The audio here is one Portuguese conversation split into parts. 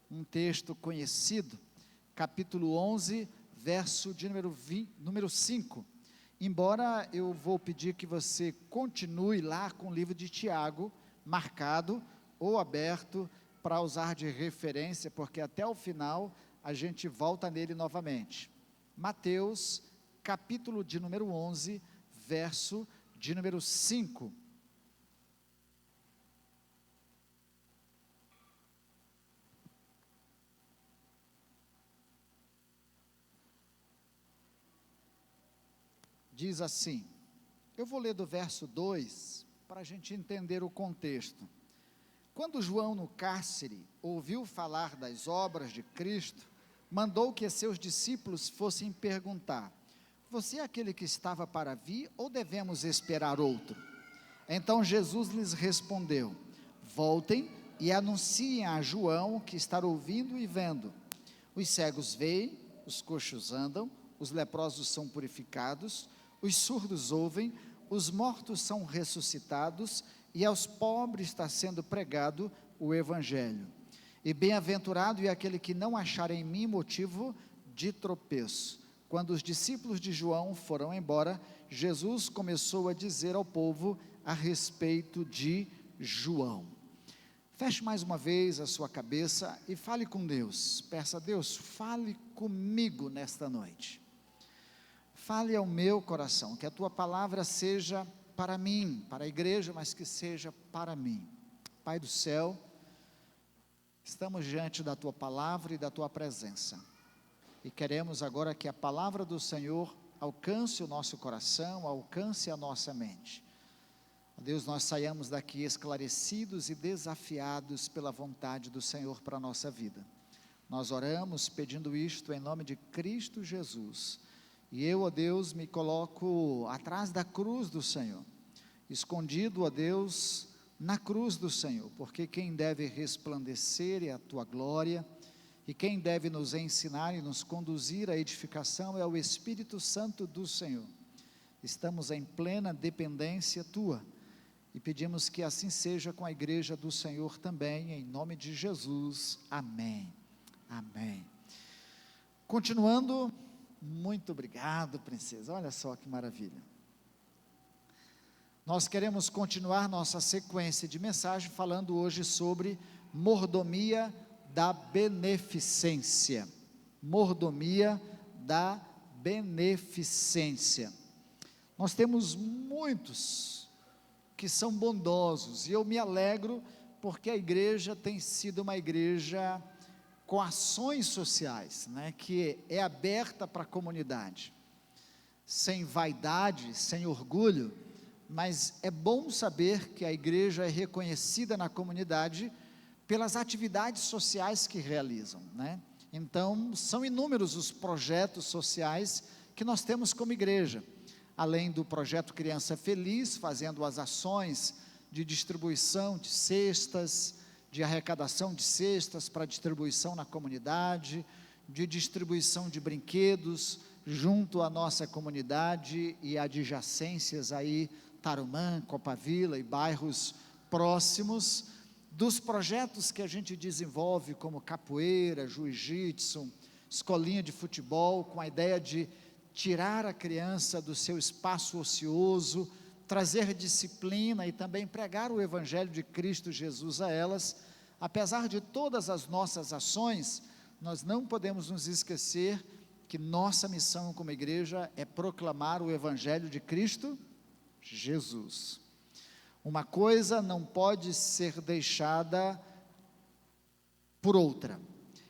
um texto conhecido, capítulo 11, verso de número 5. Embora eu vou pedir que você continue lá com o livro de Tiago, marcado ou aberto, para usar de referência, porque até o final a gente volta nele novamente. Mateus, capítulo de número 11, verso de número 5. Diz assim, eu vou ler do verso 2, para a gente entender o contexto. Quando João no cárcere ouviu falar das obras de Cristo, mandou que seus discípulos fossem perguntar, você é aquele que estava para vir ou devemos esperar outro? Então Jesus lhes respondeu, voltem e anunciem a João que está ouvindo e vendo. Os cegos veem, os coxos andam, os leprosos são purificados, os surdos ouvem, os mortos são ressuscitados, e aos pobres está sendo pregado o Evangelho. E bem-aventurado é aquele que não achar em mim motivo de tropeço. Quando os discípulos de João foram embora, Jesus começou a dizer ao povo a respeito de João. Feche mais uma vez a sua cabeça e fale com Deus. Peça a Deus, fale comigo nesta noite. Fale ao meu coração, que a tua palavra seja para mim, para a igreja, mas que seja para mim. Pai do céu, estamos diante da tua palavra e da tua presença, e queremos agora que a palavra do Senhor alcance o nosso coração, alcance a nossa mente. Deus, nós saiamos daqui esclarecidos e desafiados pela vontade do Senhor para a nossa vida. Nós oramos pedindo isto em nome de Cristo Jesus. E eu, ó Deus, me coloco atrás da cruz do Senhor, escondido, ó Deus, na cruz do Senhor, porque quem deve resplandecer é a tua glória, e quem deve nos ensinar e nos conduzir à edificação é o Espírito Santo do Senhor. Estamos em plena dependência tua, e pedimos que assim seja com a igreja do Senhor também, em nome de Jesus, amém, amém. Continuando, muito obrigado, princesa, olha só que maravilha. Nós queremos continuar nossa sequência de mensagem, falando hoje sobre mordomia da beneficência, mordomia da beneficência. Nós temos muitos que são bondosos, e eu me alegro, porque a igreja tem sido uma igreja com ações sociais, né, que é aberta para a comunidade, sem vaidade, sem orgulho, mas é bom saber que a igreja é reconhecida na comunidade pelas atividades sociais que realizam, né? Então, são inúmeros os projetos sociais que nós temos como igreja, além do projeto Criança Feliz, fazendo as ações de distribuição de cestas, de arrecadação de cestas para distribuição na comunidade, de distribuição de brinquedos junto à nossa comunidade e adjacências aí, Tarumã, Copavila e bairros próximos, dos projetos que a gente desenvolve como capoeira, jiu-jitsu, escolinha de futebol, com a ideia de tirar a criança do seu espaço ocioso, trazer disciplina e também pregar o Evangelho de Cristo Jesus a elas. Apesar de todas as nossas ações, nós não podemos nos esquecer que nossa missão como igreja é proclamar o Evangelho de Cristo Jesus. Uma coisa não pode ser deixada por outra.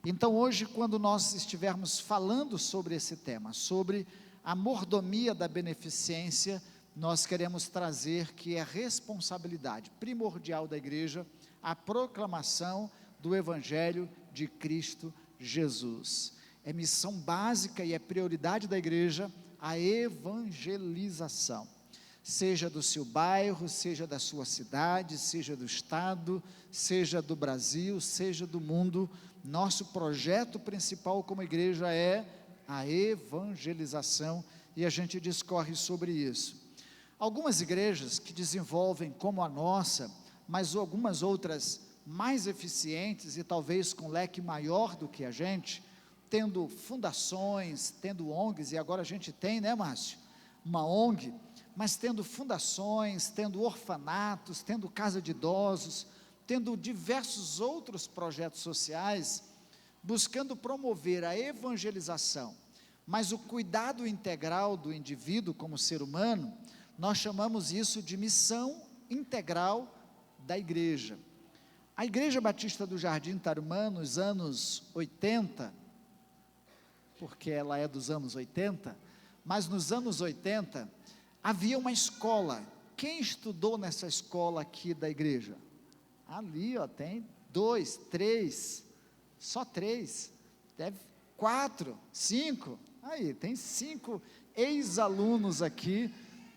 Então hoje, quando nós estivermos falando sobre esse tema, sobre a mordomia da beneficência, nós queremos trazer que é responsabilidade primordial da igreja a proclamação do Evangelho de Cristo Jesus. É missão básica e é prioridade da igreja a evangelização, seja do seu bairro, seja da sua cidade, seja do estado, seja do Brasil, seja do mundo. Nosso projeto principal como igreja é a evangelização, e a gente discorre sobre isso. Algumas igrejas que desenvolvem como a nossa, mas algumas outras mais eficientes e talvez com leque maior do que a gente, tendo fundações, tendo ONGs, e agora a gente tem, né, Márcio? Uma ONG, mas tendo fundações, tendo orfanatos, tendo casa de idosos, tendo diversos outros projetos sociais, buscando promover a evangelização, mas o cuidado integral do indivíduo como ser humano, nós chamamos isso de missão integral da igreja. A Igreja Batista do Jardim Tarumã, nos anos 80, porque ela é dos anos 80, mas nos anos 80, havia uma escola. Quem estudou nessa escola aqui da igreja? Ali, ó, tem 2, 3, só 3, deve 4, 5, aí, tem 5 ex-alunos aqui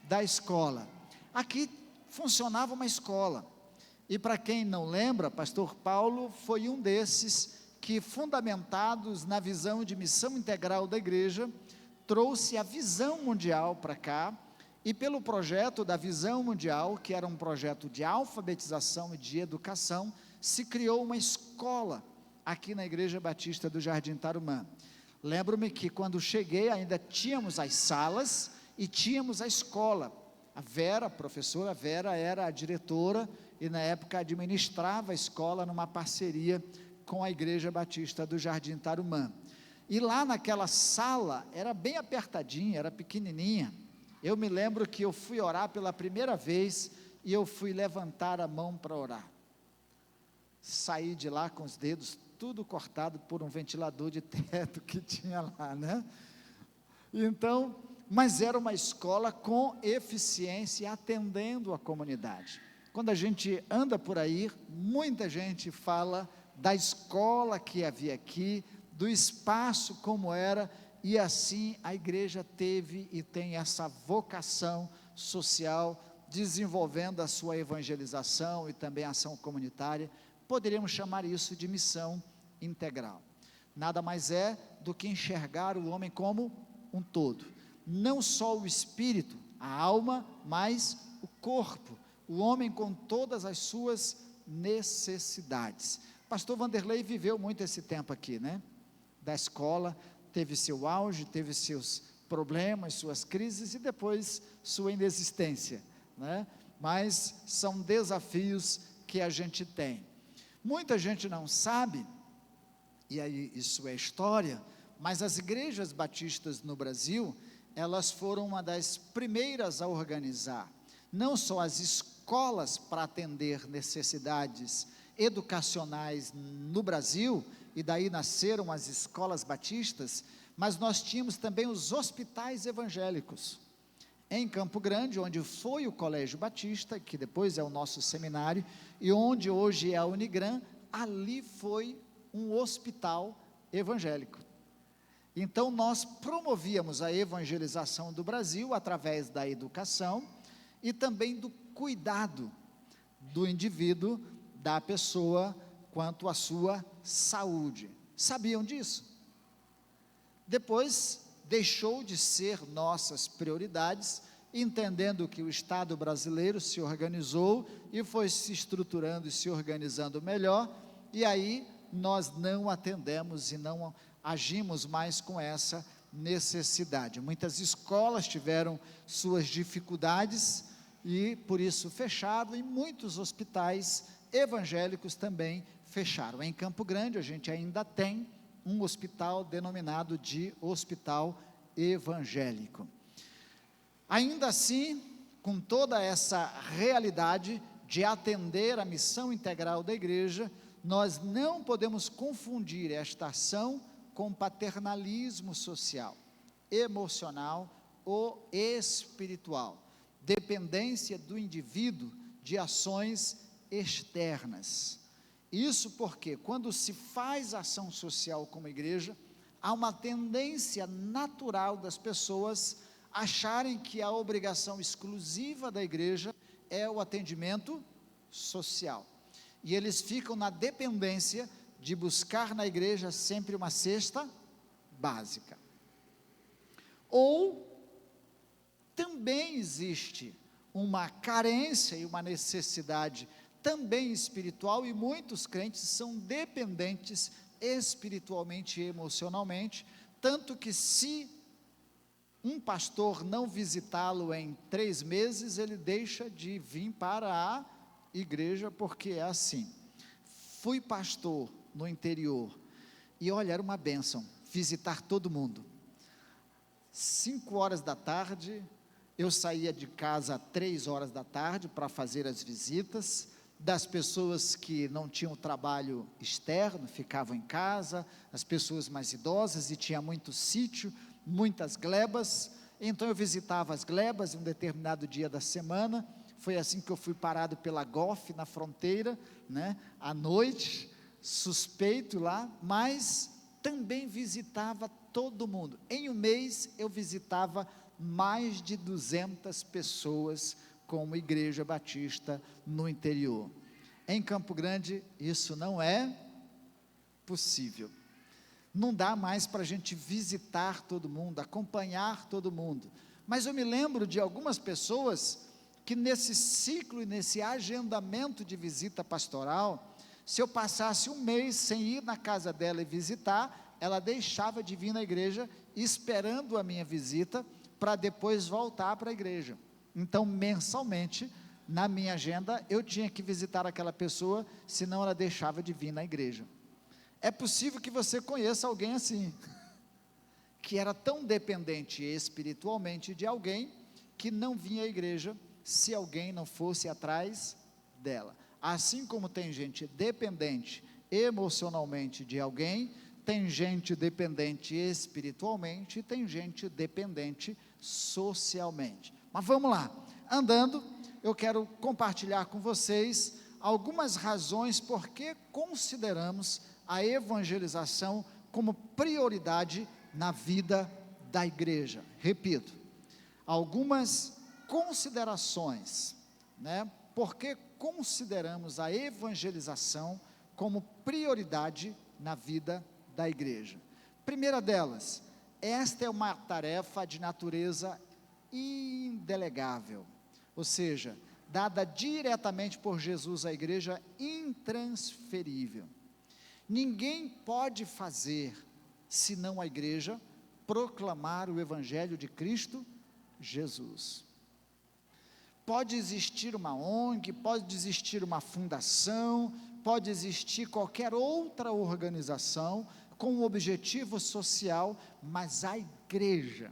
da escola. Aqui funcionava uma escola, e para quem não lembra, pastor Paulo foi um desses que, fundamentados na visão de missão integral da igreja, trouxe a visão mundial para cá, e pelo projeto da visão mundial, que era um projeto de alfabetização e de educação, se criou uma escola aqui na Igreja Batista do Jardim Tarumã. Lembro-me que quando cheguei ainda tínhamos as salas e tínhamos a escola. A Vera, a professora Vera, era a diretora e na época administrava a escola numa parceria com a Igreja Batista do Jardim Tarumã. E lá naquela sala, era bem apertadinha, era pequenininha. Eu me lembro que eu fui orar pela primeira vez e eu fui levantar a mão para orar. Saí de lá com os dedos tudo cortado por um ventilador de teto que tinha lá, né? Então, mas era uma escola com eficiência, atendendo a comunidade. Quando a gente anda por aí, muita gente fala da escola que havia aqui, do espaço como era, e assim a igreja teve e tem essa vocação social, desenvolvendo a sua evangelização e também a ação comunitária. Poderíamos chamar isso de missão integral. Nada mais é do que enxergar o homem como um todo, não só o espírito, a alma, mas o corpo, o homem com todas as suas necessidades. Pastor Vanderlei viveu muito esse tempo aqui, né? Da escola, teve seu auge, teve seus problemas, suas crises e depois sua inexistência, né? Mas são desafios que a gente tem. Muita gente não sabe, e aí isso é história, mas as igrejas batistas no Brasil, elas foram uma das primeiras a organizar, não só as escolas para atender necessidades educacionais no Brasil, e daí nasceram as escolas batistas, mas nós tínhamos também os hospitais evangélicos. Em Campo Grande, onde foi o Colégio Batista, que depois é o nosso seminário, e onde hoje é a Unigran, ali foi um hospital evangélico. Então nós promovíamos a evangelização do Brasil através da educação e também do cuidado do indivíduo, da pessoa, quanto à sua saúde. Sabiam disso? Depois deixou de ser nossas prioridades, entendendo que o Estado brasileiro se organizou e foi se estruturando e se organizando melhor, e aí nós não atendemos e não agimos mais com essa necessidade. Muitas escolas tiveram suas dificuldades e por isso fecharam, e muitos hospitais evangélicos também fecharam. Em Campo Grande a gente ainda tem um hospital denominado de Hospital Evangélico. Ainda assim, com toda essa realidade de atender a missão integral da igreja, nós não podemos confundir esta ação com paternalismo social, emocional ou espiritual, dependência do indivíduo de ações externas. Isso porque quando se faz ação social como igreja, há uma tendência natural das pessoas acharem que a obrigação exclusiva da igreja é o atendimento social. E eles ficam na dependência de buscar na igreja sempre uma cesta básica. Ou também existe uma carência e uma necessidade também espiritual, e muitos crentes são dependentes espiritualmente e emocionalmente, tanto que se um pastor não visitá-lo em 3 meses, ele deixa de vir para a igreja, porque é assim. Fui pastor no interior, e olha, era uma bênção, visitar todo mundo. 5 horas da tarde, eu saía de casa às 3 horas da tarde, para fazer as visitas, das pessoas que não tinham trabalho externo, ficavam em casa, as pessoas mais idosas, e tinha muito sítio, muitas glebas, então eu visitava as glebas em um determinado dia da semana. Foi assim que eu fui parado pela GOF na fronteira, à noite, suspeito lá, mas também visitava todo mundo. Em um mês eu visitava mais de 200 pessoas como Igreja Batista no interior. Em Campo Grande isso não é possível. Não dá mais para a gente visitar todo mundo, acompanhar todo mundo. Mas eu me lembro de algumas pessoas que nesse ciclo e nesse agendamento de visita pastoral, se eu passasse um mês sem ir na casa dela e visitar, ela deixava de vir na igreja esperando a minha visita para depois voltar para a igreja. Então, mensalmente, na minha agenda, eu tinha que visitar aquela pessoa, senão ela deixava de vir na igreja. É possível que você conheça alguém assim, que era tão dependente espiritualmente de alguém, que não vinha à igreja, se alguém não fosse atrás dela. Assim como tem gente dependente emocionalmente de alguém, tem gente dependente espiritualmente, e tem gente dependente socialmente. Mas vamos lá, andando, eu quero compartilhar com vocês algumas razões por que consideramos a evangelização como prioridade na vida da igreja. Repito, algumas considerações, porque consideramos a evangelização como prioridade na vida da igreja. Primeira delas, esta é uma tarefa de natureza indelegável, ou seja, dada diretamente por Jesus à igreja, intransferível. Ninguém pode fazer, senão a igreja, proclamar o evangelho de Cristo Jesus. Pode existir uma ONG, pode existir uma fundação, pode existir qualquer outra organização com um objetivo social, mas a igreja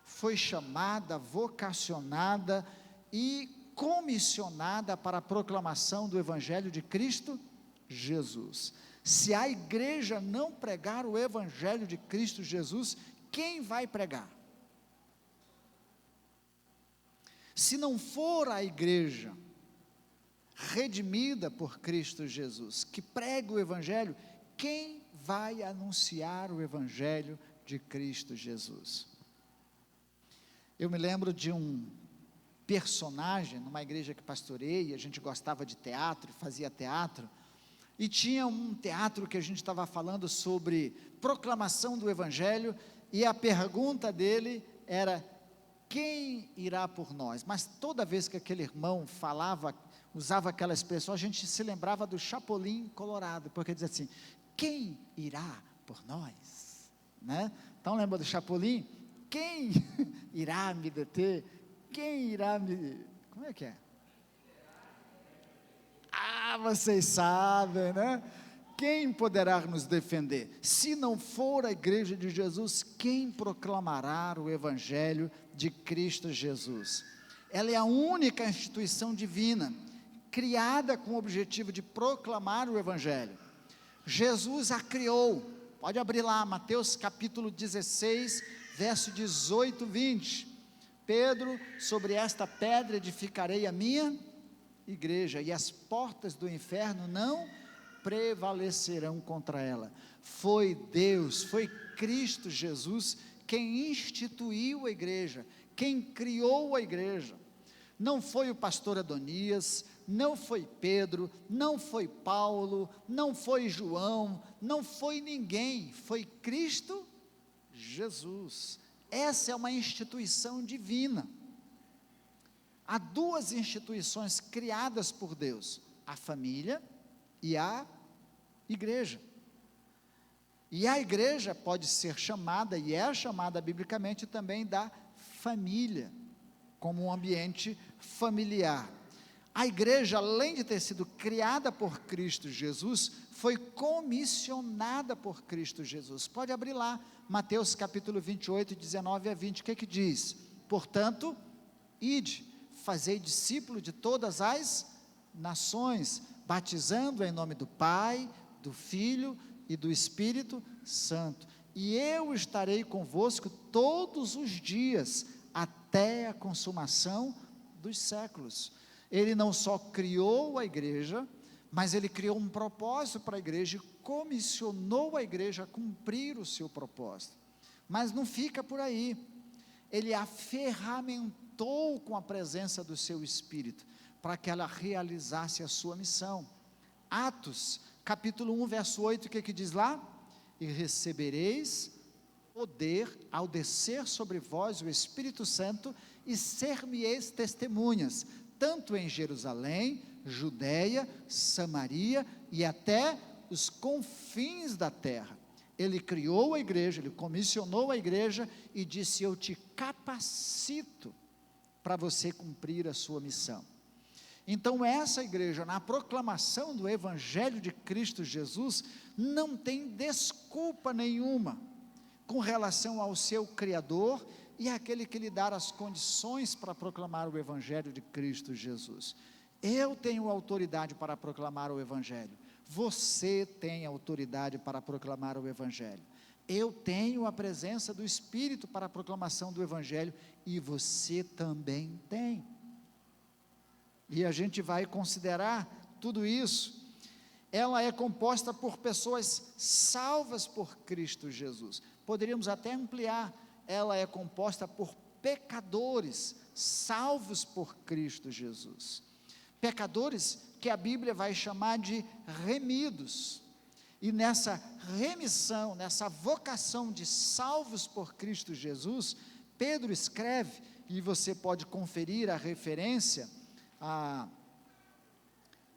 foi chamada, vocacionada e comissionada para a proclamação do evangelho de Cristo Jesus. Se a igreja não pregar o evangelho de Cristo Jesus, quem vai pregar? Se não for a igreja redimida por Cristo Jesus, que prega o evangelho, quem vai anunciar o evangelho de Cristo Jesus? Eu me lembro de um personagem, numa igreja que pastorei, a gente gostava de teatro, fazia teatro, e tinha um teatro que a gente estava falando sobre proclamação do evangelho, e a pergunta dele era: quem irá por nós? Mas toda vez que aquele irmão falava, usava aquela expressão, a gente se lembrava do Chapolin Colorado, porque dizia assim: quem irá por nós? Então lembra do Chapolin? Quem irá me deter? Quem irá me... Como é que é? Vocês sabem, Quem poderá nos defender? Se não for a igreja de Jesus, quem proclamará o evangelho de Cristo Jesus? Ela é a única instituição divina, criada com o objetivo de proclamar o evangelho. Jesus a criou. Pode abrir lá, Mateus capítulo 16, verso 18, 20. Pedro: sobre esta pedra edificarei a minha igreja, e as portas do inferno não prevalecerão contra ela. Foi Deus, foi Cristo Jesus quem instituiu a igreja, quem criou a igreja. Não foi o pastor Adonias, não foi Pedro, não foi Paulo, não foi João, não foi ninguém, foi Cristo Jesus. Essa é uma instituição divina. Há duas instituições criadas por Deus: a família e a igreja. E a igreja pode ser chamada, e é chamada biblicamente também, da família, como um ambiente familiar. A igreja, além de ter sido criada por Cristo Jesus, foi comissionada por Cristo Jesus. Pode abrir lá, Mateus capítulo 28, 19 a 20, o que diz? Portanto, ide, fazei discípulo de todas as nações, batizando em nome do Pai, do Filho e do Espírito Santo, e eu estarei convosco todos os dias, até a consumação dos séculos. Ele não só criou a igreja, mas ele criou um propósito para a igreja, e comissionou a igreja a cumprir o seu propósito. Mas não fica por aí, ele a ferramentou com a presença do seu Espírito, para que ela realizasse a sua missão. Atos, capítulo 1, verso 8, o que diz lá? E recebereis poder ao descer sobre vós o Espírito Santo, e ser-me-eis testemunhas, tanto em Jerusalém, Judeia, Samaria e até os confins da terra. Ele criou a igreja, ele comissionou a igreja e disse: eu te capacito para você cumprir a sua missão. Então essa igreja, na proclamação do Evangelho de Cristo Jesus, não tem desculpa nenhuma com relação ao seu Criador e àquele que lhe dá as condições para proclamar o Evangelho de Cristo Jesus. Eu tenho autoridade para proclamar o Evangelho, você tem autoridade para proclamar o Evangelho, eu tenho a presença do Espírito para a proclamação do Evangelho, e você também tem. E a gente vai considerar tudo isso. Ela é composta por pessoas salvas por Cristo Jesus. Poderíamos até ampliar, ela é composta por pecadores salvos por Cristo Jesus. Pecadores que a Bíblia vai chamar de remidos. E nessa remissão, nessa vocação de salvos por Cristo Jesus, Pedro escreve, e você pode conferir a referência, a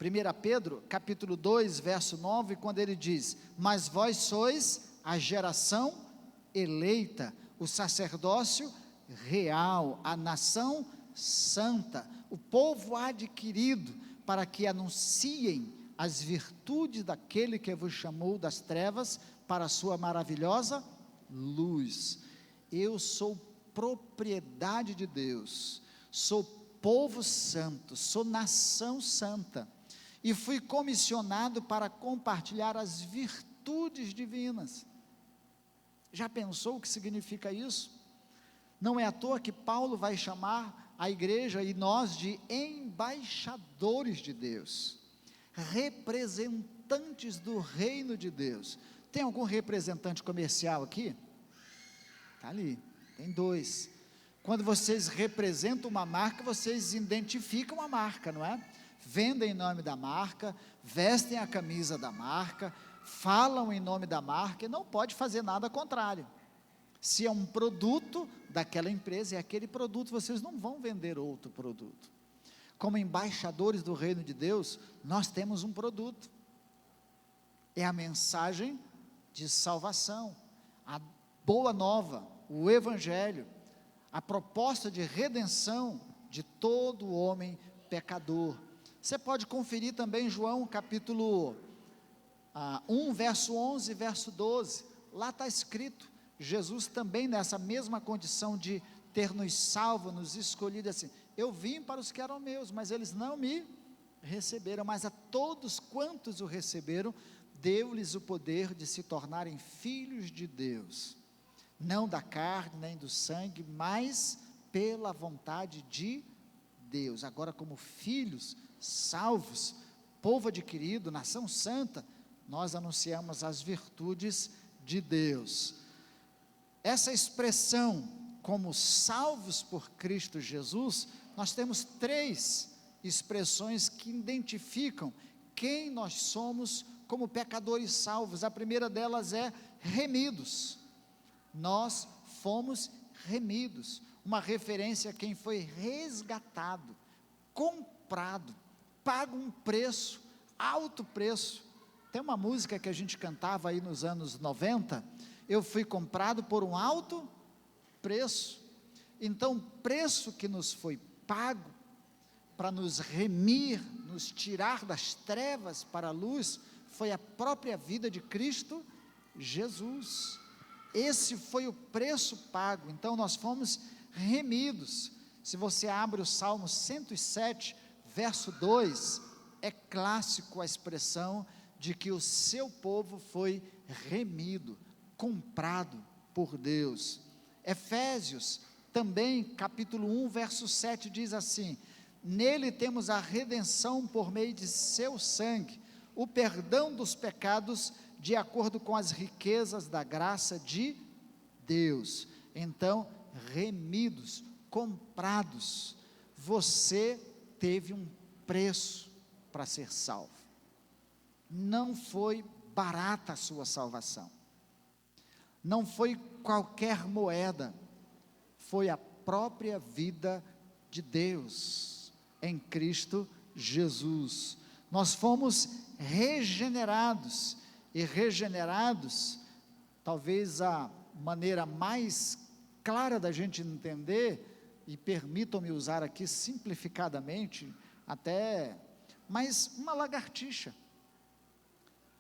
1 Pedro, capítulo 2, verso 9, quando ele diz: mas vós sois a geração eleita, o sacerdócio real, a nação santa, o povo adquirido, para que anunciem as virtudes daquele que vos chamou das trevas para a sua maravilhosa luz. Eu sou propriedade de Deus, sou povo santo, sou nação santa, e fui comissionado para compartilhar as virtudes divinas. Já pensou o que significa isso? Não é à toa que Paulo vai chamar a igreja e nós de embaixadores de Deus, representantes do reino de Deus. Tem algum representante comercial aqui? Está ali, tem 2. Quando vocês representam uma marca, vocês identificam a marca, não é? Vendem em nome da marca, vestem a camisa da marca, falam em nome da marca, e não pode fazer nada contrário. Se é um produto daquela empresa, é aquele produto, vocês não vão vender outro produto. Como embaixadores do reino de Deus, nós temos um produto, é a mensagem de salvação, a boa nova, o Evangelho, a proposta de redenção de todo homem pecador. Você pode conferir também João capítulo 1, verso 11, verso 12, lá está escrito, Jesus também nessa mesma condição de ter nos salvo, nos escolhido, assim: eu vim para os que eram meus, mas eles não me receberam, mas a todos quantos o receberam, deu-lhes o poder de se tornarem filhos de Deus, não da carne, nem do sangue, mas pela vontade de Deus. Agora, como filhos salvos, povo adquirido, nação santa, nós anunciamos as virtudes de Deus. Essa expressão, como salvos por Cristo Jesus, nós temos 3 expressões que identificam quem nós somos como pecadores salvos. A primeira delas é remidos. Nós fomos remidos, uma referência a quem foi resgatado, comprado, pago um preço, alto preço. Tem uma música que a gente cantava aí nos anos 90, eu fui comprado por um alto preço. Então, o preço que nos foi pago para nos remir, nos tirar das trevas para a luz, foi a própria vida de Cristo Jesus. Esse foi o preço pago. Então nós fomos remidos. Se você abre o Salmo 107, verso 2, é clássico a expressão de que o seu povo foi remido, comprado por Deus. Efésios, também, capítulo 1, verso 7, diz assim: nele temos a redenção por meio de seu sangue, o perdão dos pecados, de acordo com as riquezas da graça de Deus. Então, remidos, comprados, você teve um preço para ser salvo. Não foi barata a sua salvação, não foi qualquer moeda, foi a própria vida de Deus, em Cristo Jesus. Nós fomos regenerados, e regenerados, talvez a maneira mais clara da gente entender, e permitam-me usar aqui simplificadamente, até, mas uma lagartixa.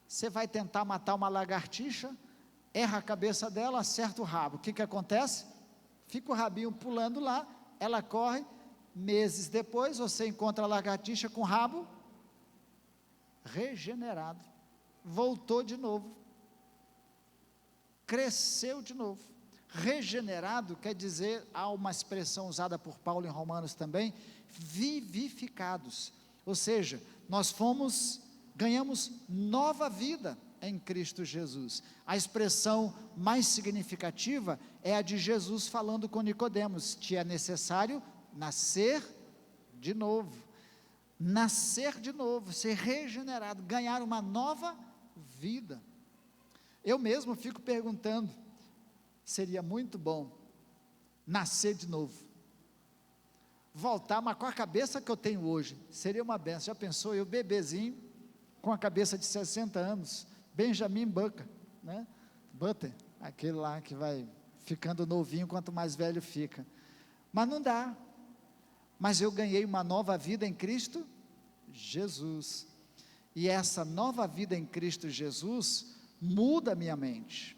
Você vai tentar matar uma lagartixa, erra a cabeça dela, acerta o rabo, o que acontece? Fica o rabinho pulando lá, ela corre, meses depois você encontra a lagartixa com o rabo regenerado, voltou de novo, cresceu de novo. Regenerado quer dizer, há uma expressão usada por Paulo em Romanos também, vivificados, ou seja, nós ganhamos nova vida em Cristo Jesus. A expressão mais significativa é a de Jesus falando com Nicodemos: te é necessário nascer de novo. Nascer de novo, ser regenerado, ganhar uma nova vida. Eu mesmo fico perguntando, seria muito bom nascer de novo, voltar, mas com a cabeça que eu tenho hoje, seria uma benção. Já pensou, eu bebezinho, com a cabeça de 60 anos, Benjamin Button, né? Button, aquele lá que vai ficando novinho quanto mais velho fica, mas não dá. Mas eu ganhei uma nova vida em Cristo Jesus, e essa nova vida em Cristo Jesus muda a minha mente,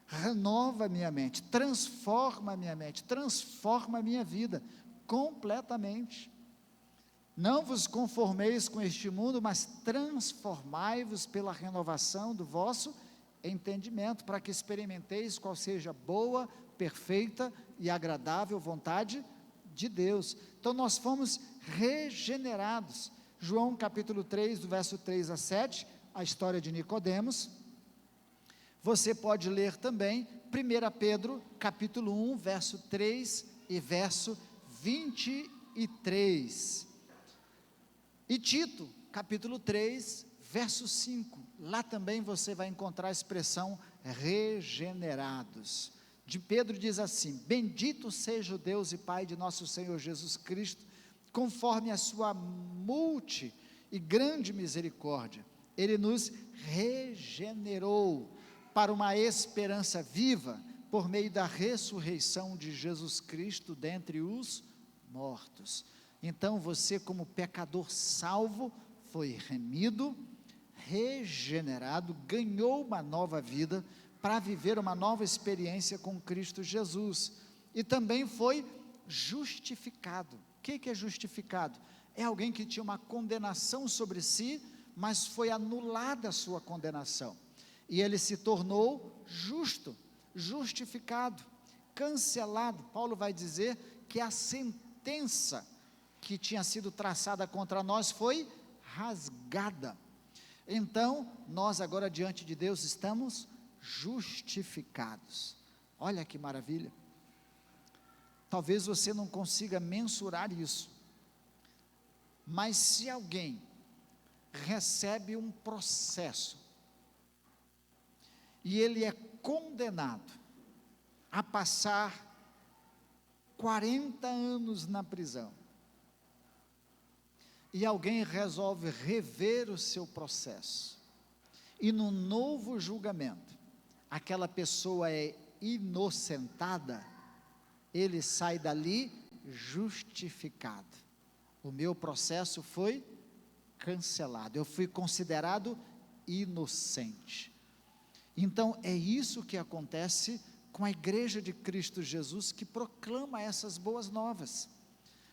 renova a minha mente, transforma a minha mente, transforma a minha vida completamente. Não vos conformeis com este mundo, mas transformai-vos pela renovação do vosso entendimento, para que experimenteis qual seja a boa, perfeita e agradável vontade de Deus. Então nós fomos regenerados. João capítulo 3, do verso 3 a 7, a história de Nicodemos. Você pode ler também 1 Pedro capítulo 1, verso 3 e verso 23. E Tito capítulo 3, verso 5, lá também você vai encontrar a expressão regenerados. De Pedro diz assim: bendito seja o Deus e Pai de nosso Senhor Jesus Cristo, conforme a sua multi e grande misericórdia, Ele nos regenerou para uma esperança viva, por meio da ressurreição de Jesus Cristo dentre os mortos. Então você, como pecador salvo, foi remido, regenerado, ganhou uma nova vida, para viver uma nova experiência com Cristo Jesus, e também foi justificado. O que é justificado? É alguém que tinha uma condenação sobre si, mas foi anulada a sua condenação, e ele se tornou justo, justificado, cancelado. Paulo vai dizer que a sentença que tinha sido traçada contra nós foi rasgada. Então, nós agora diante de Deus estamos justificados. Olha que maravilha. Talvez você não consiga mensurar isso, mas se alguém recebe um processo e ele é condenado a passar 40 anos na prisão, e alguém resolve rever o seu processo, e no novo julgamento, aquela pessoa é inocentada, ele sai dali justificado. O meu processo foi cancelado, eu fui considerado inocente. Então é isso que acontece com a igreja de Cristo Jesus, que proclama essas boas novas.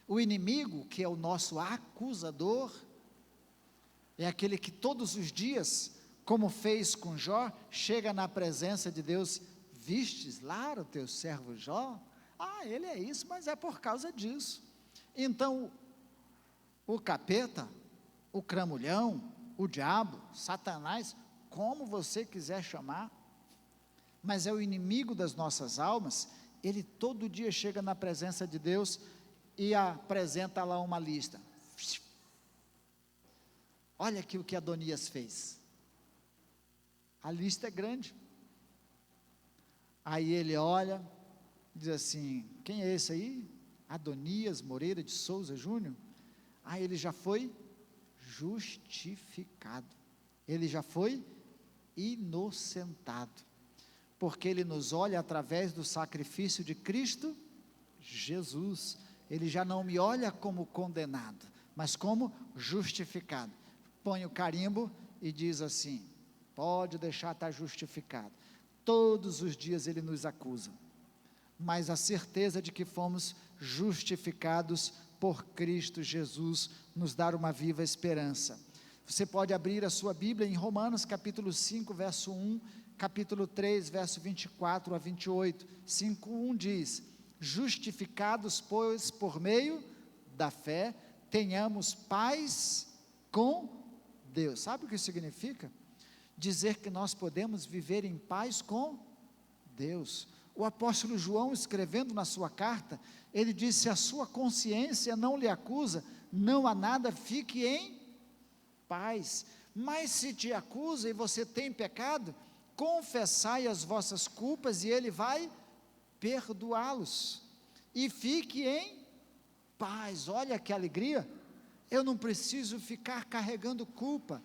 O inimigo, que é o nosso acusador, é aquele que todos os dias, como fez com Jó, chega na presença de Deus: vistes lá o teu servo Jó? Ele é isso, mas é por causa disso. Então, o capeta, o cramulhão, o diabo, Satanás, como você quiser chamar, mas é o inimigo das nossas almas. Ele todo dia chega na presença de Deus e apresenta lá uma lista. Olha aqui o que Adonias fez. A lista é grande. Aí ele olha, diz assim: quem é esse aí? Adonias Moreira de Souza Júnior? Ele já foi justificado, ele já foi inocentado, porque ele nos olha através do sacrifício de Cristo Jesus. Ele já não me olha como condenado, mas como justificado. Põe o carimbo e diz assim: pode deixar, estar justificado. Todos os dias ele nos acusa, mas a certeza de que fomos justificados por Cristo Jesus nos dá uma viva esperança. Você pode abrir a sua Bíblia em Romanos capítulo 5, verso 1, capítulo 3, verso 24 a 28, 5:1 diz: justificados, pois, por meio da fé, tenhamos paz com Deus. Sabe o que isso significa? Dizer que nós podemos viver em paz com Deus. O apóstolo João, escrevendo na sua carta, ele disse: a sua consciência não lhe acusa, não há nada, fique em paz. Mas se te acusa e você tem pecado, confessai as vossas culpas e ele vai perdoá-los, e fique em paz. Olha que alegria, eu não preciso ficar carregando culpa,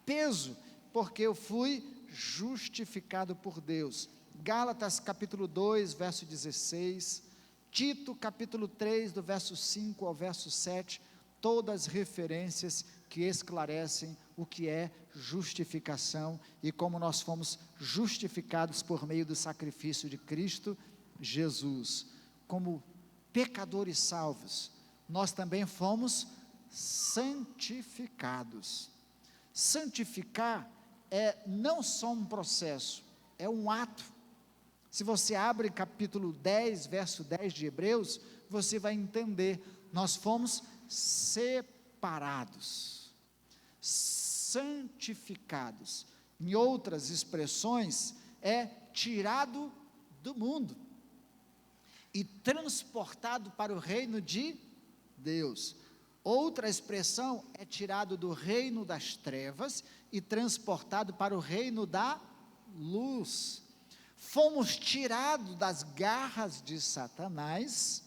peso, porque eu fui justificado por Deus. Gálatas capítulo 2, verso 16, Tito capítulo 3, do verso 5 ao verso 7, todas referências que esclarecem o que é justificação e como nós fomos justificados por meio do sacrifício de Cristo Jesus. Como pecadores salvos, nós também fomos santificados. Santificar é não só um processo, é um ato. Se você abre capítulo 10, verso 10 de Hebreus, você vai entender, nós fomos separados, santificados. Em outras expressões, é tirado do mundo e transportado para o reino de Deus. Outra expressão é tirado do reino das trevas e transportado para o reino da luz. Fomos tirados das garras de Satanás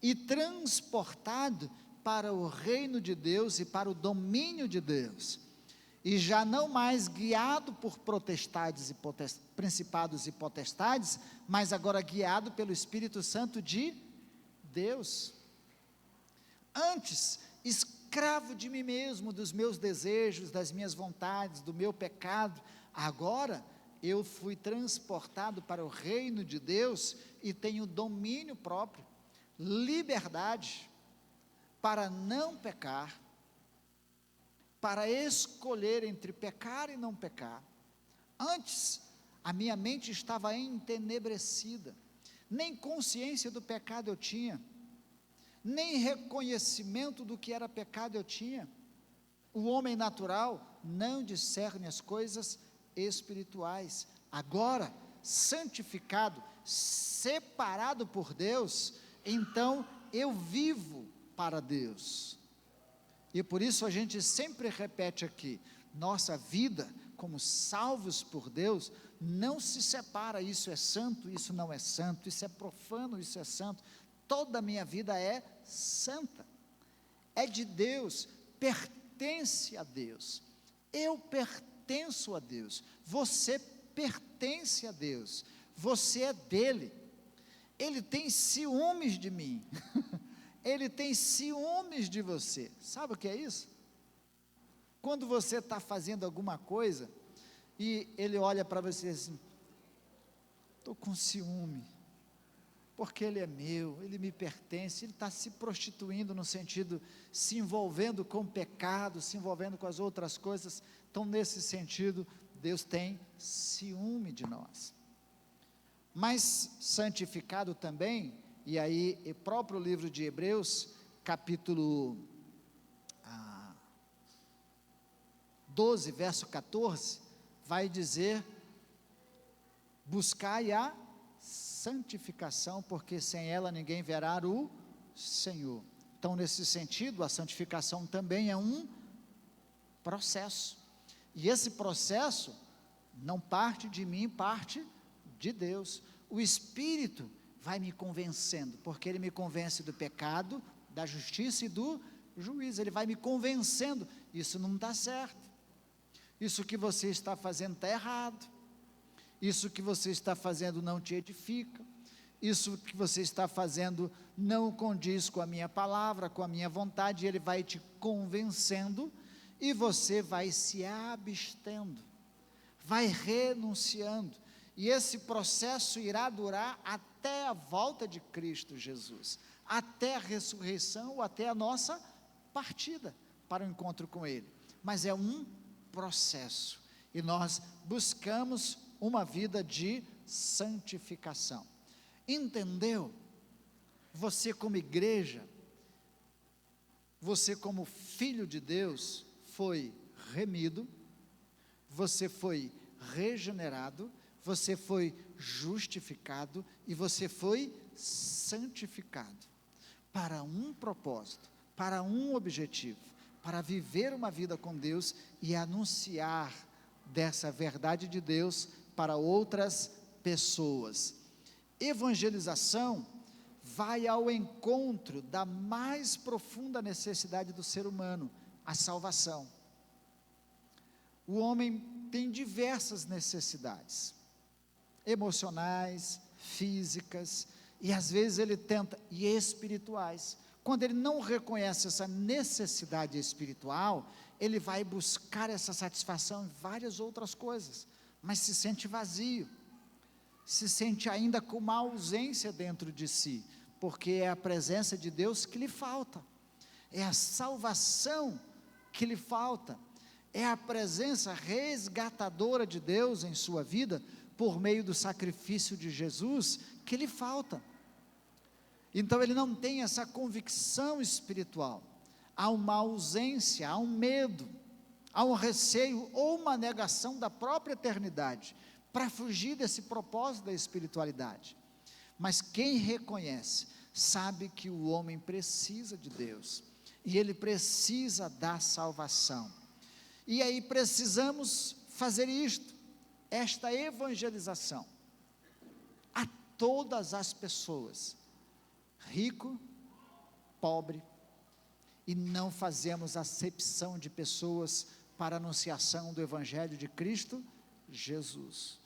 e transportados para o reino de Deus e para o domínio de Deus. E já não mais guiado por potestades e principados e potestades, mas agora guiado pelo Espírito Santo de Deus. Antes, escravo de mim mesmo, dos meus desejos, das minhas vontades, do meu pecado, agora eu fui transportado para o reino de Deus e tenho domínio próprio, liberdade para não pecar, para escolher entre pecar e não pecar. Antes, a minha mente estava entenebrecida, nem consciência do pecado eu tinha, nem reconhecimento do que era pecado eu tinha. O homem natural não discerne as coisas espirituais. Agora, santificado, separado por Deus, então eu vivo para Deus. E por isso a gente sempre repete aqui, nossa vida como salvos por Deus, não se separa, isso é santo, isso não é santo, isso é profano, isso é santo. Toda a minha vida é santa, é de Deus, pertence a Deus. Eu pertenço a Deus. Você pertence a Deus. Você é dele. Ele tem ciúmes de mim. Ele tem ciúmes de você. Sabe o que é isso? Quando você está fazendo alguma coisa e ele olha para você assim: estou com ciúme, porque ele é meu, ele me pertence. Ele está se prostituindo no sentido, se envolvendo com o pecado, se envolvendo com as outras coisas. Então, nesse sentido, Deus tem ciúme de nós. Mas santificado também, e aí o próprio livro de Hebreus, capítulo 12, verso 14, vai dizer: buscai a santificação, porque sem ela ninguém verá o Senhor. Então, nesse sentido, a santificação também é um processo, e esse processo não parte de mim, parte de Deus. O Espírito vai me convencendo, porque ele me convence do pecado, da justiça e do juízo. Ele vai me convencendo: isso não está certo, isso que você está fazendo está errado, isso que você está fazendo não te edifica, isso que você está fazendo não condiz com a minha palavra, com a minha vontade. Ele vai te convencendo, e você vai se abstendo, vai renunciando, e esse processo irá durar até a volta de Cristo Jesus, até a ressurreição, ou até a nossa partida para o encontro com Ele. Mas é um processo, e nós buscamos uma vida de santificação. Entendeu? Você como igreja, você como filho de Deus, foi remido, você foi regenerado, você foi justificado e você foi santificado para um propósito, para um objetivo, para viver uma vida com Deus e anunciar dessa verdade de Deus para outras pessoas. Evangelização vai ao encontro da mais profunda necessidade do ser humano, a salvação. O homem tem diversas necessidades, emocionais, físicas, e às vezes ele tenta, e espirituais. Quando ele não reconhece essa necessidade espiritual, ele vai buscar essa satisfação em várias outras coisas, mas se sente vazio, se sente ainda com uma ausência dentro de si, porque é a presença de Deus que lhe falta, é a salvação que lhe falta, é a presença resgatadora de Deus em sua vida, por meio do sacrifício de Jesus, que lhe falta. Então ele não tem essa convicção espiritual, há uma ausência, há um medo, há um receio, ou uma negação da própria eternidade, para fugir desse propósito da espiritualidade. Mas quem reconhece, sabe que o homem precisa de Deus, e ele precisa da salvação, e aí precisamos fazer isto, esta evangelização, a todas as pessoas, rico, pobre, e não fazemos acepção de pessoas para a anunciação do Evangelho de Cristo Jesus,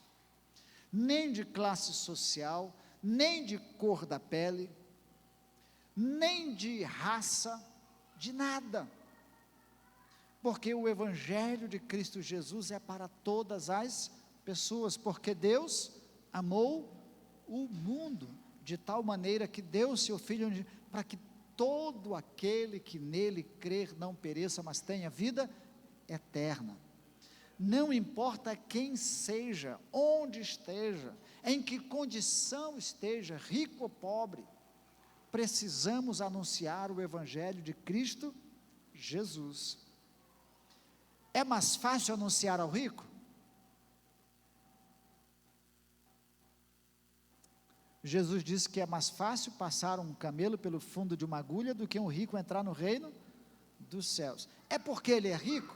nem de classe social, nem de cor da pele, nem de raça, de nada, porque o Evangelho de Cristo Jesus é para todas as pessoas, porque Deus amou o mundo de tal maneira que deu seu Filho, para que todo aquele que nele crer não pereça, mas tenha vida eterna. Não importa quem seja, onde esteja, em que condição esteja, rico ou pobre, precisamos anunciar o Evangelho de Cristo Jesus. É mais fácil anunciar ao rico? Jesus disse que é mais fácil passar um camelo pelo fundo de uma agulha do que um rico entrar no reino dos céus. É porque ele é rico?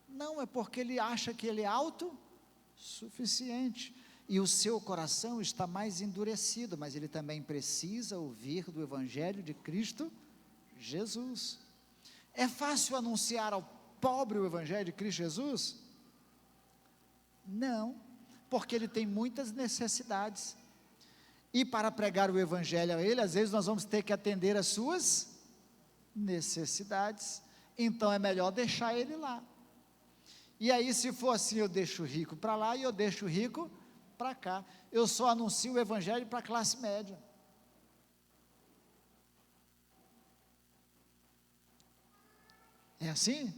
Não, é porque ele acha que ele é autossuficiente, e o seu coração está mais endurecido, mas ele também precisa ouvir do Evangelho de Cristo Jesus. É fácil anunciar ao pobre o Evangelho de Cristo Jesus? Não, porque ele tem muitas necessidades. E para pregar o Evangelho a ele, às vezes nós vamos ter que atender às suas necessidades. Então é melhor deixar ele lá. E aí, se for assim, eu deixo o rico para lá e eu deixo o rico para cá. Eu só anuncio o Evangelho para a classe média. É assim?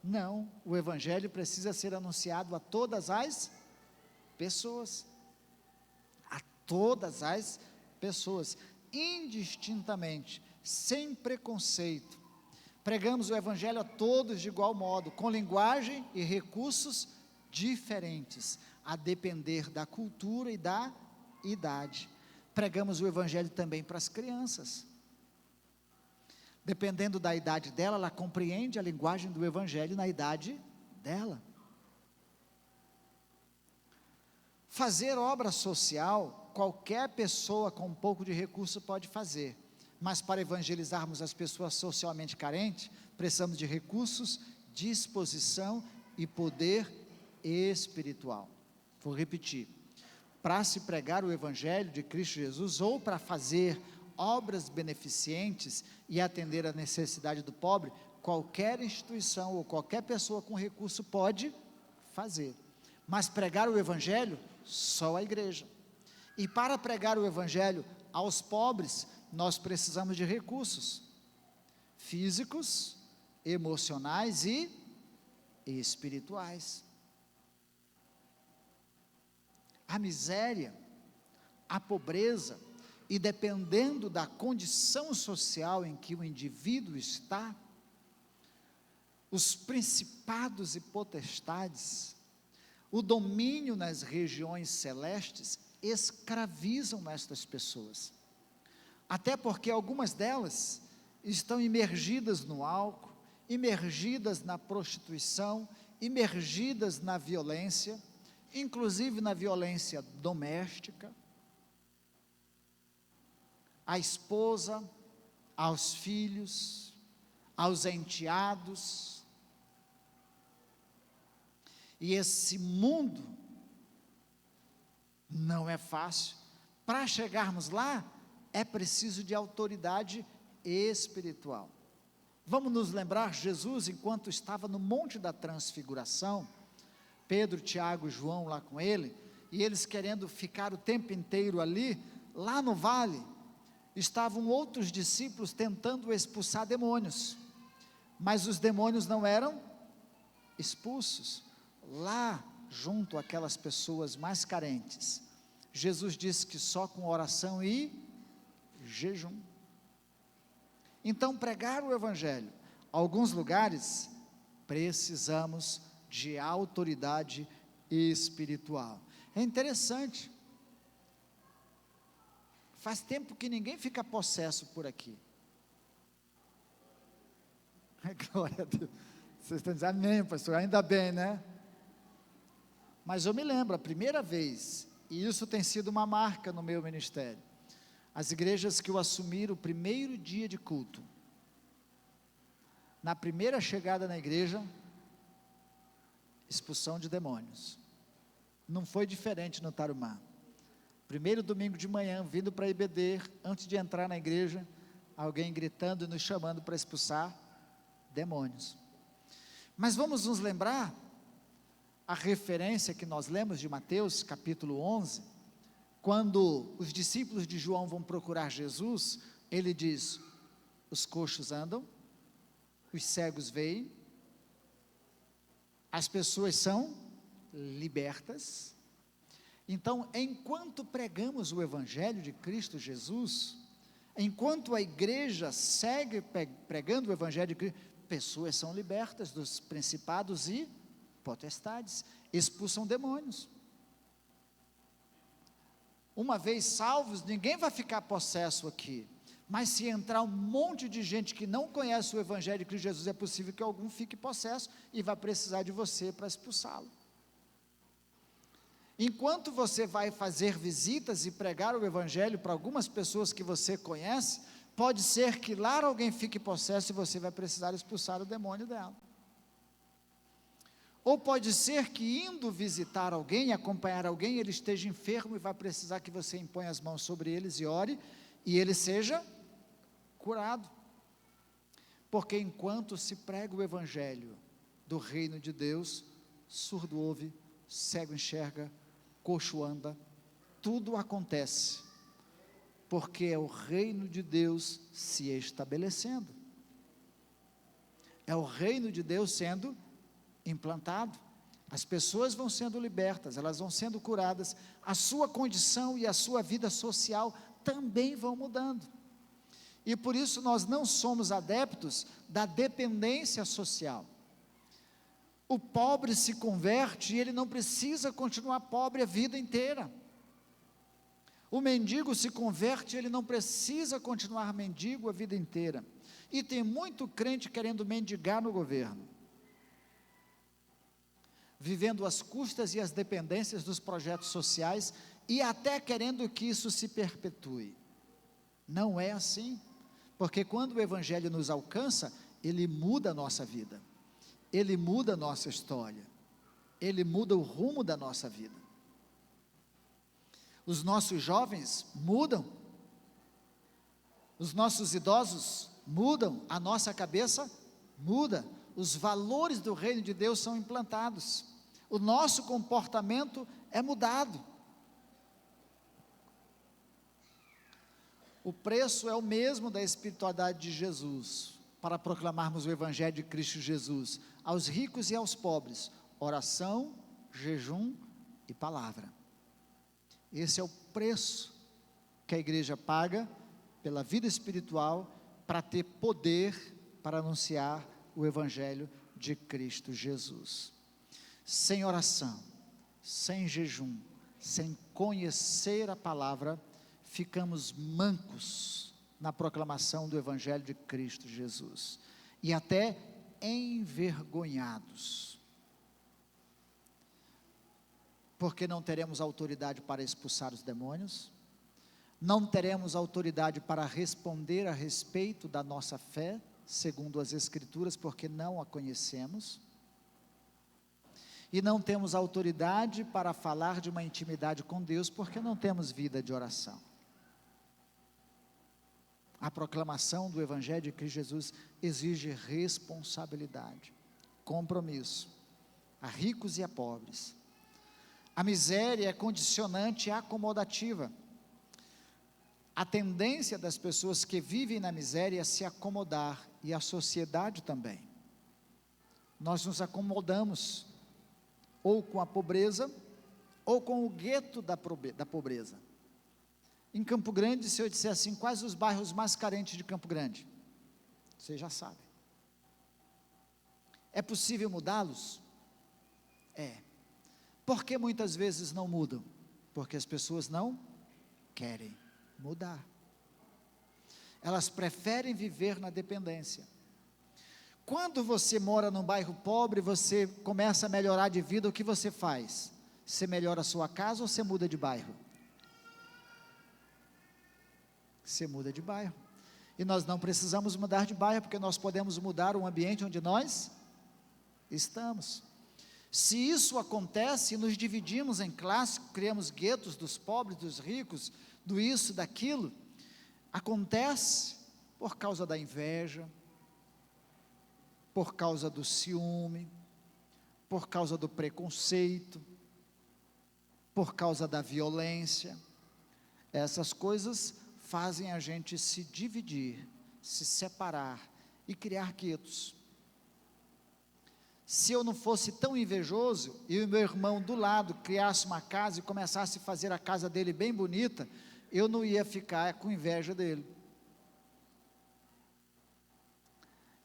Não, o Evangelho precisa ser anunciado a todas as pessoas. A todas as pessoas, indistintamente, sem preconceito. Pregamos o Evangelho a todos de igual modo, com linguagem e recursos diferentes, a depender da cultura e da idade. Pregamos o Evangelho também para as crianças. Dependendo da idade dela, ela compreende a linguagem do Evangelho na idade dela. Fazer obra social, qualquer pessoa com um pouco de recurso pode fazer, mas para evangelizarmos as pessoas socialmente carentes, precisamos de recursos, disposição e poder espiritual. Vou repetir: para se pregar o Evangelho de Cristo Jesus, ou para fazer obras beneficentes e atender a necessidade do pobre, qualquer instituição ou qualquer pessoa com recurso pode fazer, mas pregar o Evangelho, só a igreja. E para pregar o Evangelho aos pobres, nós precisamos de recursos físicos, emocionais e espirituais. A miséria, a pobreza, e dependendo da condição social em que o indivíduo está, os principados e potestades, o domínio nas regiões celestes, escravizam estas pessoas, até porque algumas delas estão imergidas no álcool, imergidas na prostituição, imergidas na violência, inclusive na violência doméstica, à esposa, aos filhos, aos enteados. E esse mundo não é fácil. Para chegarmos lá, é preciso de autoridade espiritual. Vamos nos lembrar, Jesus, enquanto estava no Monte da Transfiguração, Pedro, Tiago e João lá com ele, e eles querendo ficar o tempo inteiro ali, lá no vale, estavam outros discípulos tentando expulsar demônios, mas os demônios não eram expulsos. Lá, junto àquelas pessoas mais carentes, Jesus disse que só com oração e jejum. Então, pregar o Evangelho, alguns lugares, precisamos de autoridade espiritual. É interessante, faz tempo que ninguém fica possesso por aqui. Glória a Deus. Vocês estão dizendo amém, pastor, ainda bem, né? Mas eu me lembro, a primeira vez, e isso tem sido uma marca no meu ministério, as igrejas que eu assumi o primeiro dia de culto, na primeira chegada na igreja, expulsão de demônios. Não foi diferente no Tarumã. Primeiro domingo de manhã, vindo para a IBD, antes de entrar na igreja, alguém gritando e nos chamando para expulsar demônios. Mas vamos nos lembrar a referência que nós lemos de Mateus capítulo 11, quando os discípulos de João vão procurar Jesus, ele diz: os coxos andam, os cegos veem, as pessoas são libertas. Então, enquanto pregamos o Evangelho de Cristo Jesus, enquanto a igreja segue pregando o Evangelho de Cristo, pessoas são libertas dos principados e potestades, expulsam demônios. Uma vez salvos, ninguém vai ficar possesso aqui, mas se entrar um monte de gente que não conhece o Evangelho de Cristo Jesus, é possível que algum fique possesso e vai precisar de você para expulsá-lo. Enquanto você vai fazer visitas e pregar o Evangelho para algumas pessoas que você conhece, Pode ser que lá alguém fique possesso e você vai precisar expulsar o demônio dela. Ou pode ser que indo visitar alguém, acompanhar alguém, ele esteja enfermo e vai precisar que você imponha as mãos sobre eles e ore, e ele seja curado. Porque enquanto se prega o evangelho do reino de Deus, surdo ouve, cego enxerga, coxo anda, tudo acontece, porque é o reino de Deus se estabelecendo, é o reino de Deus sendo implantado, as pessoas vão sendo libertas, elas vão sendo curadas, a sua condição e a sua vida social também vão mudando, e por isso nós não somos adeptos da dependência social. O pobre se converte e ele não precisa continuar pobre a vida inteira. O mendigo se converte, ele não precisa continuar mendigo a vida inteira. E tem muito crente querendo mendigar no governo, vivendo as custas e as dependências dos projetos sociais e até querendo que isso se perpetue. Não é assim, porque quando o evangelho nos alcança, ele muda a nossa vida, ele muda a nossa história, ele muda o rumo da nossa vida. Os nossos jovens mudam, os nossos idosos mudam, a nossa cabeça muda, os valores do reino de Deus são implantados, o nosso comportamento é mudado. O preço é o mesmo da espiritualidade de Jesus, para proclamarmos o evangelho de Cristo Jesus, aos ricos e aos pobres, oração, jejum e palavra. Esse é o preço que a igreja paga pela vida espiritual, para ter poder para anunciar o evangelho de Cristo Jesus. Sem oração, sem jejum, sem conhecer a palavra, ficamos mancos na proclamação do evangelho de Cristo Jesus, e até envergonhados, porque não teremos autoridade para expulsar os demônios, não teremos autoridade para responder a respeito da nossa fé, segundo as Escrituras, porque não a conhecemos, e não temos autoridade para falar de uma intimidade com Deus, porque não temos vida de oração. A proclamação do evangelho de Cristo Jesus exige responsabilidade, compromisso, a ricos e a pobres. A miséria é condicionante e acomodativa. A tendência das pessoas que vivem na miséria é se acomodar, e a sociedade também. Nós nos acomodamos, ou com a pobreza, ou com o gueto da pobreza. Em Campo Grande, se eu disser assim, quais os bairros mais carentes de Campo Grande? Vocês já sabem. É possível mudá-los? É. Por que muitas vezes não mudam? Porque as pessoas não querem mudar. Elas preferem viver na dependência. Quando você mora num bairro pobre, você começa a melhorar de vida, o que você faz? Você melhora a sua casa ou você muda de bairro? Você muda de bairro. E nós não precisamos mudar de bairro, porque nós podemos mudar o ambiente onde nós estamos. Se isso acontece, nos dividimos em classes, criamos guetos dos pobres, dos ricos, do isso, daquilo, acontece por causa da inveja, por causa do ciúme, por causa do preconceito, por causa da violência. Essas coisas fazem a gente se dividir, se separar e criar guetos. Se eu não fosse tão invejoso, e o meu irmão do lado criasse uma casa e começasse a fazer a casa dele bem bonita, eu não ia ficar com inveja dele.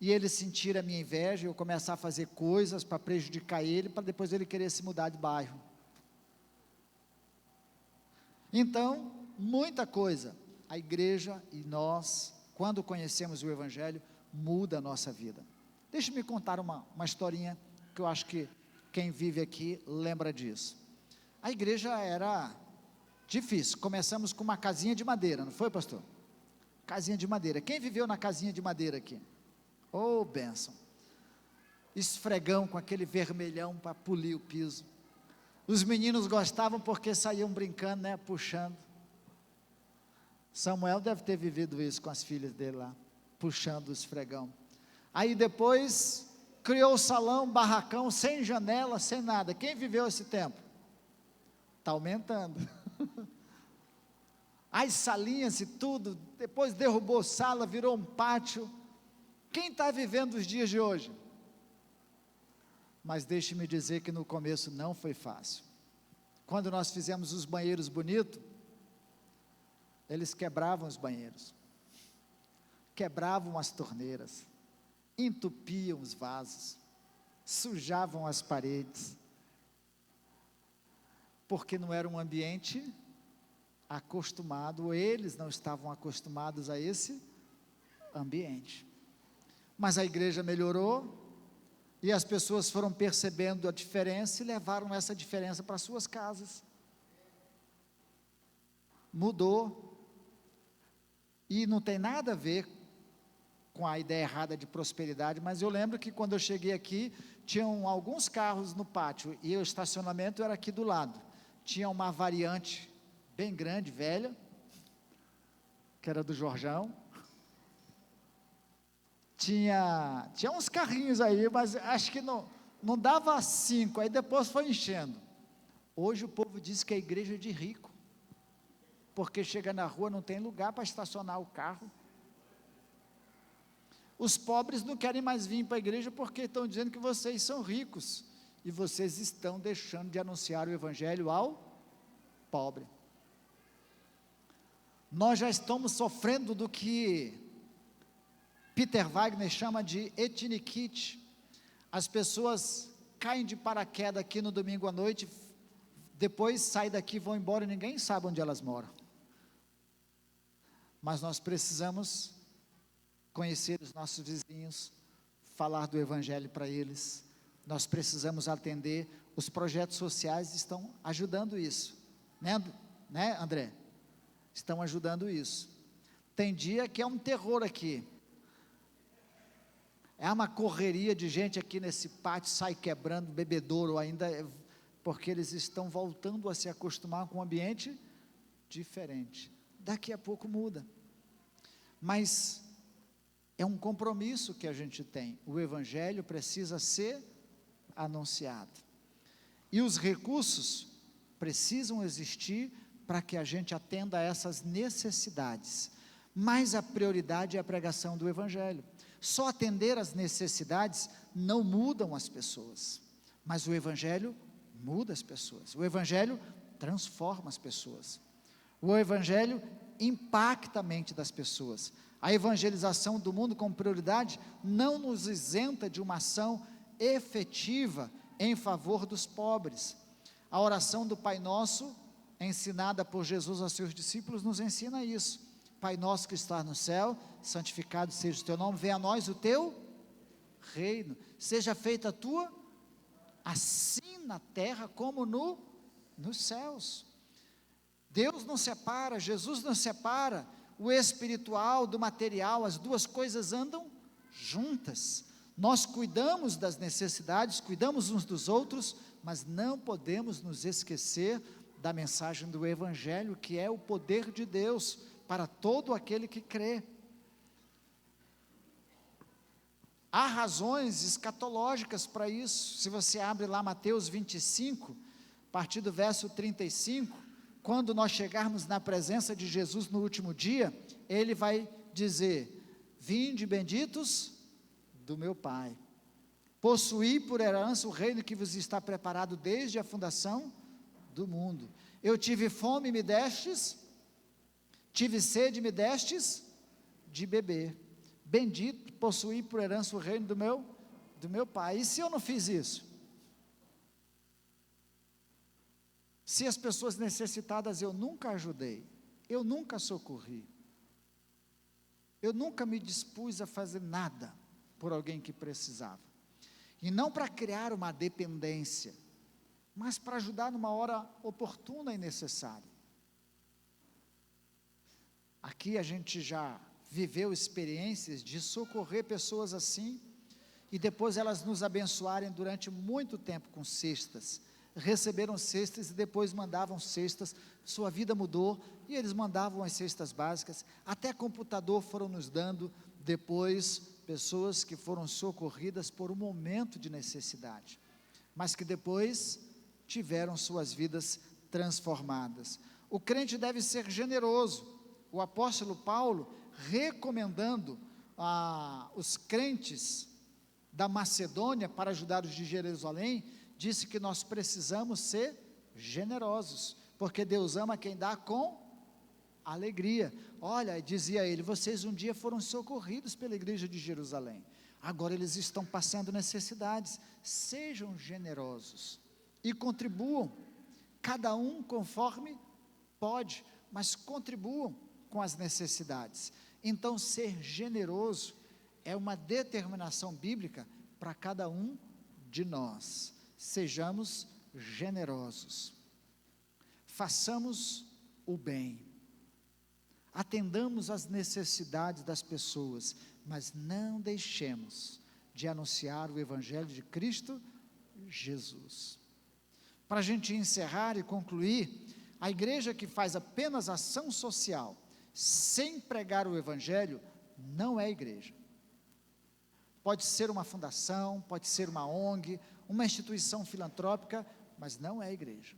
E ele sentir a minha inveja, eu começar a fazer coisas para prejudicar ele, para depois ele querer se mudar de bairro. Então, muita coisa, a igreja e nós, quando conhecemos o evangelho, muda a nossa vida. Deixa-me contar uma historinha, que eu acho que quem vive aqui lembra disso. A igreja era difícil, começamos com uma casinha de madeira, não foi, pastor? casinha de madeira. Quem viveu na casinha de madeira aqui? Oh, bênção. Esfregão com aquele vermelhão para polir o piso. Os meninos gostavam porque saíam brincando, né, puxando. Samuel deve ter vivido isso com as filhas dele lá, puxando o esfregão. Aí depois criou o salão, barracão, sem janela, sem nada. Quem viveu esse tempo? Está aumentando. As salinhas e tudo, depois derrubou sala, virou um pátio. Quem está vivendo os dias de hoje? Mas deixe-me dizer que no começo não foi fácil. Quando nós fizemos os banheiros bonitos, eles quebravam os banheiros, quebravam as torneiras, entupiam os vasos, sujavam as paredes, porque não era um ambiente acostumado, ou eles não estavam acostumados a esse ambiente. Mas a igreja melhorou, e as pessoas foram percebendo a diferença e levaram essa diferença para suas casas. Mudou, e não tem nada a ver com a ideia errada de prosperidade, mas eu lembro que quando eu cheguei aqui, tinham alguns carros no pátio, e o estacionamento era aqui do lado. Tinha uma variante bem grande, velha, que era do Jorjão. Tinha uns carrinhos aí, mas acho que não dava 5, aí depois foi enchendo. Hoje o povo diz que é igreja de rico, porque chega na rua, não tem lugar para estacionar o carro. Os pobres não querem mais vir para a igreja, porque estão dizendo que vocês são ricos, e vocês estão deixando de anunciar o evangelho ao pobre. Nós já estamos sofrendo do que Peter Wagner chama de etnikite. As pessoas caem de paraquedas aqui no domingo à noite, depois saem daqui, vão embora e ninguém sabe onde elas moram. Mas nós precisamos conhecer os nossos vizinhos, falar do evangelho para eles. Nós precisamos atender, os projetos sociais estão ajudando isso, né, André? Estão ajudando isso. Tem dia que é um terror aqui, é uma correria de gente aqui nesse pátio, sai quebrando, bebedouro ainda, porque eles estão voltando a se acostumar com um ambiente diferente. Daqui a pouco muda, mas é um compromisso que a gente tem, o evangelho precisa ser anunciado, e os recursos precisam existir para que a gente atenda a essas necessidades, mas a prioridade é a pregação do evangelho. Só atender às necessidades não mudam as pessoas, mas o evangelho muda as pessoas, o evangelho transforma as pessoas, o evangelho impacta a mente das pessoas. A evangelização do mundo como prioridade não nos isenta de uma ação efetiva em favor dos pobres. A oração do Pai Nosso, ensinada por Jesus aos seus discípulos, nos ensina isso. Pai nosso que estás no céu, santificado seja o teu nome, venha a nós o teu reino, seja feita a tua, assim na terra como nos céus. Deus não separa, Jesus não separa o espiritual do material, as duas coisas andam juntas. Nós cuidamos das necessidades, cuidamos uns dos outros, mas não podemos nos esquecer da mensagem do evangelho, que é o poder de Deus para todo aquele que crê. Há razões escatológicas para isso. Se você abre lá Mateus 25, a partir do verso 35, quando nós chegarmos na presença de Jesus no último dia, ele vai dizer: vinde benditos do meu Pai, possuí por herança o reino que vos está preparado desde a fundação do mundo. Eu tive fome e me destes, tive sede e me destes de beber. Bendito, possuí por herança o reino do meu Pai. E se eu não fiz isso? Se as pessoas necessitadas eu nunca ajudei, eu nunca socorri, eu nunca me dispus a fazer nada por alguém que precisava, e não para criar uma dependência, mas para ajudar numa hora oportuna e necessária. Aqui a gente já viveu experiências de socorrer pessoas assim, e depois elas nos abençoarem durante muito tempo com cestas. Receberam cestas e depois mandavam cestas, sua vida mudou, e eles mandavam as cestas básicas, até computador foram nos dando, depois pessoas que foram socorridas por um momento de necessidade, mas que depois tiveram suas vidas transformadas. O crente deve ser generoso. O apóstolo Paulo, recomendando os crentes da Macedônia para ajudar os de Jerusalém, disse que nós precisamos ser generosos, porque Deus ama quem dá com alegria. Olha, dizia ele, vocês um dia foram socorridos pela igreja de Jerusalém, agora eles estão passando necessidades, sejam generosos, e contribuam, cada um conforme pode, mas contribuam com as necessidades. Então ser generoso é uma determinação bíblica para cada um de nós. Sejamos generosos, façamos o bem, atendamos às necessidades das pessoas, mas não deixemos de anunciar o Evangelho de Cristo Jesus. Para a gente encerrar e concluir, a igreja que faz apenas ação social, sem pregar o Evangelho, não é igreja. Pode ser uma fundação, pode ser uma ONG, uma instituição filantrópica, mas não é igreja.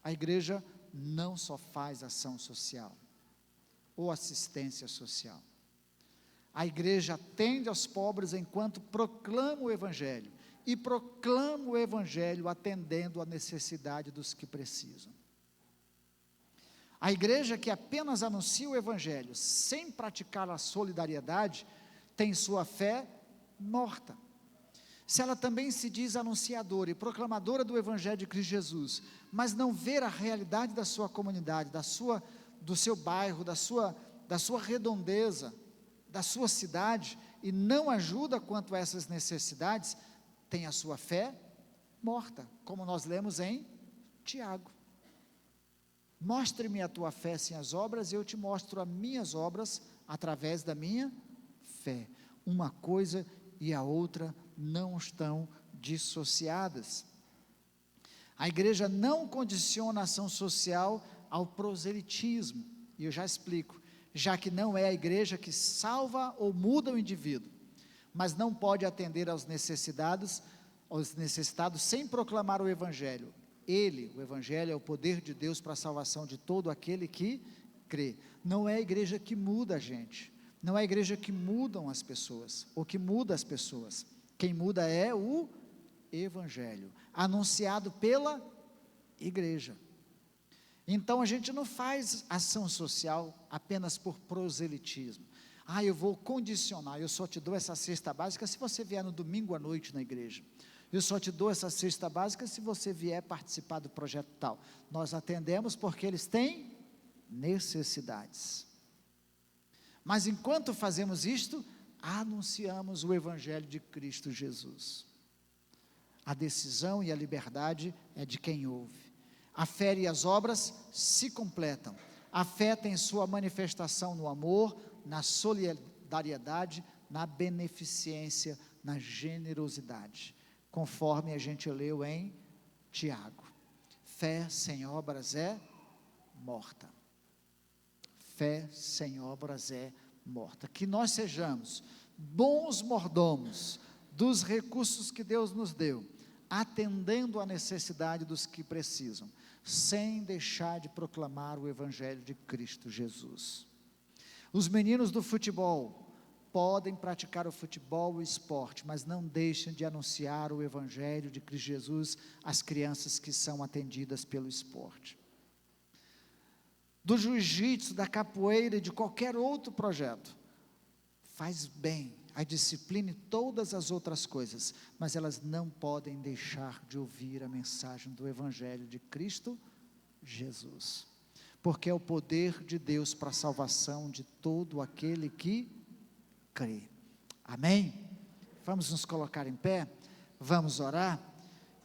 A igreja não só faz ação social, ou assistência social. A igreja atende aos pobres enquanto proclama o Evangelho, e proclama o Evangelho atendendo à necessidade dos que precisam. A igreja que apenas anuncia o Evangelho, sem praticar a solidariedade, tem sua fé morta. Se ela também se diz anunciadora e proclamadora do Evangelho de Cristo Jesus, mas não ver a realidade da sua comunidade, do seu bairro, da sua redondeza, da sua cidade, e não ajuda quanto a essas necessidades, tem a sua fé morta, como nós lemos em Tiago. Mostre-me a tua fé sem as obras, e eu te mostro as minhas obras através da minha fé. Uma coisa e a outra não estão dissociadas. A igreja não condiciona a ação social ao proselitismo, e eu já explico, já que não é a igreja que salva ou muda o indivíduo, mas não pode atender aos necessitados sem proclamar o Evangelho. O Evangelho é o poder de Deus para a salvação de todo aquele que crê. Não é a igreja que muda a gente, não é a igreja que mudam as pessoas, ou que muda as pessoas. Quem muda é o Evangelho, anunciado pela igreja. Então a gente não faz ação social apenas por proselitismo. Eu vou condicionar, eu só te dou essa cesta básica se você vier no domingo à noite na igreja. Eu só te dou essa cesta básica se você vier participar do projeto tal. Nós atendemos porque eles têm necessidades. Mas enquanto fazemos isto, anunciamos o Evangelho de Cristo Jesus. A decisão e a liberdade é de quem ouve. A fé e as obras se completam. A fé tem sua manifestação no amor, na solidariedade, na beneficência, na generosidade, conforme a gente leu em Tiago. Fé sem obras é morta. Fé sem obras é morta. Que nós sejamos bons mordomos dos recursos que Deus nos deu, atendendo à necessidade dos que precisam, sem deixar de proclamar o Evangelho de Cristo Jesus. Os meninos do futebol podem praticar o futebol, o esporte, mas não deixem de anunciar o Evangelho de Cristo Jesus às crianças que são atendidas pelo esporte. Do jiu-jitsu, da capoeira e de qualquer outro projeto, faz bem a disciplina e todas as outras coisas, mas elas não podem deixar de ouvir a mensagem do Evangelho de Cristo Jesus, porque é o poder de Deus para a salvação de todo aquele que crê. Amém? Vamos nos colocar em pé, vamos orar,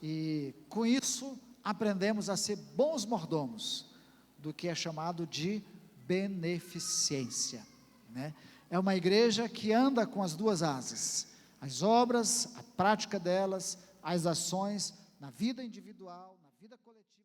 e com isso aprendemos a ser bons mordomos do que é chamado de beneficência, né? É uma igreja que anda com as duas asas, as obras, a prática delas, as ações, na vida individual, na vida coletiva.